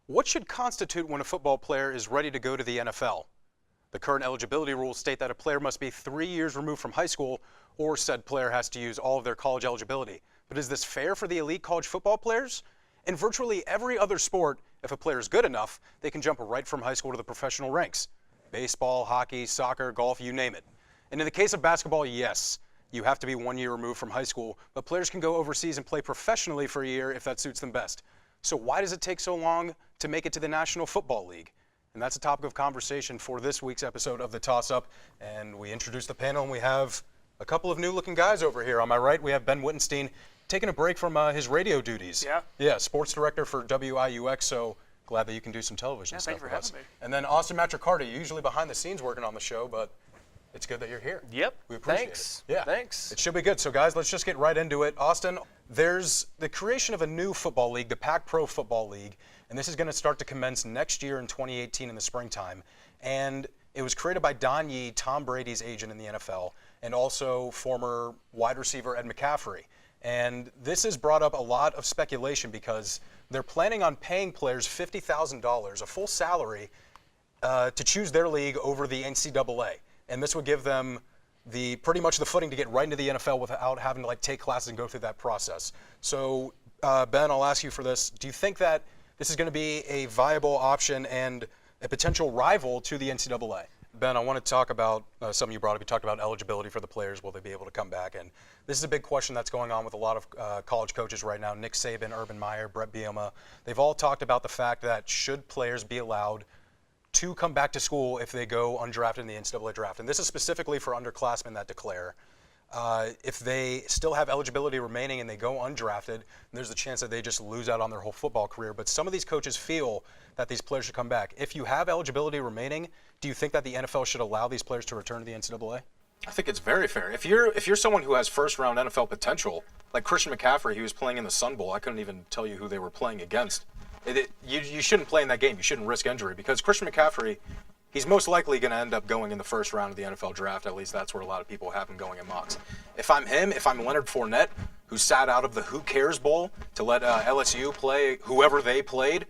What should constitute when a football player is ready to go to the NFL? The current eligibility rules state that a player must be 3 years removed from high school, or said player has to use all of their college eligibility. But is this fair for the elite college football players? In virtually every other sport, if a player is good enough, they can jump right from high school to the professional ranks. Baseball, hockey, soccer, golf, you name it. And in the case of basketball, yes, you have to be 1 year removed from high school, but players can go overseas and play professionally for a year if that suits them best. So why does it take so long to make it to the National Football League? And that's a topic of conversation for this week's episode of The Toss Up. And we introduced the panel, and we have a couple of new-looking guys over here. On my right, we have Ben Wittenstein taking a break from his radio duties. Yeah, sports director for WIUX, so glad that you can do some television stuff with us. Thank you for having me. And then Austin Matricardi, usually behind the scenes working on the show, but it's good that you're here. Yep. We appreciate it. Yeah. Thanks. It should be good. So, guys, let's just get right into it. Austin, there's the creation of a new football league, the Pac Pro Football League, and this is going to start to commence next year in 2018 in the springtime. And it was created by Don Yee, Tom Brady's agent in the NFL, and also former wide receiver Ed McCaffrey. And this has brought up a lot of speculation because they're planning on paying players $50,000, a full salary, to choose their league over the NCAA. And this would give them pretty much the footing to get right into the NFL without having to take classes and go through that process. So, Ben, I'll ask you for this. Do you think that this is going to be a viable option and a potential rival to the NCAA? Ben, I want to talk about something you brought up. You talked about eligibility for the players. Will they be able to come back? And this is a big question that's going on with a lot of college coaches right now. Nick Saban, Urban Meyer, Brett Bielema. They've all talked about the fact that should players be allowed to come back to school if they go undrafted in the NCAA draft. And this is specifically for underclassmen that declare. If they still have eligibility remaining and they go undrafted, there's a chance that they just lose out on their whole football career. But some of these coaches feel that these players should come back. If you have eligibility remaining, do you think that the NFL should allow these players to return to the NCAA? I think it's very fair. If you're someone who has first-round NFL potential, like Christian McCaffrey, he was playing in the Sun Bowl. I couldn't even tell you who they were playing against. You shouldn't play in that game. You shouldn't risk injury because Christian McCaffrey, he's most likely going to end up going in the first round of the NFL draft. At least that's where a lot of people have him going in mocks. If I'm him, if I'm Leonard Fournette, who sat out of the Who Cares Bowl to let LSU play whoever they played,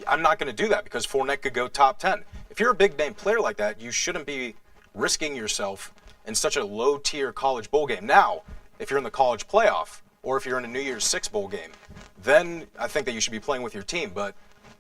I'm not going to do that because Fournette could go top 10. If you're a big-name player like that, you shouldn't be risking yourself in such a low-tier college bowl game. Now, if you're in the college playoff or if you're in a New Year's Six bowl game, then I think that you should be playing with your team. But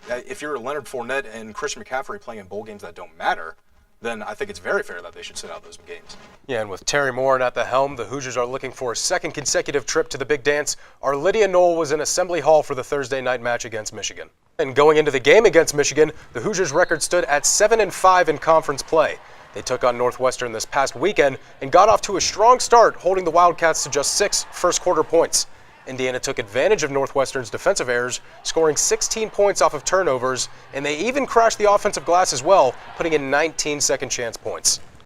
if you're Leonard Fournette and Christian McCaffrey playing in bowl games that don't matter, then I think it's very fair that they should sit out those games. Yeah, and with Terry Moore at the helm, the Hoosiers are looking for a second consecutive trip to the Big Dance. Our Lydia Knoll was in Assembly Hall for the Thursday night match against Michigan. And going into the game against Michigan, the Hoosiers' record stood at 7-5 in conference play. They took on Northwestern this past weekend and got off to a strong start, holding the Wildcats to just 6 first-quarter points. Indiana took advantage of Northwestern's defensive errors, scoring 16 points off of turnovers, and they even crashed the offensive glass as well, putting in 19 second-chance points.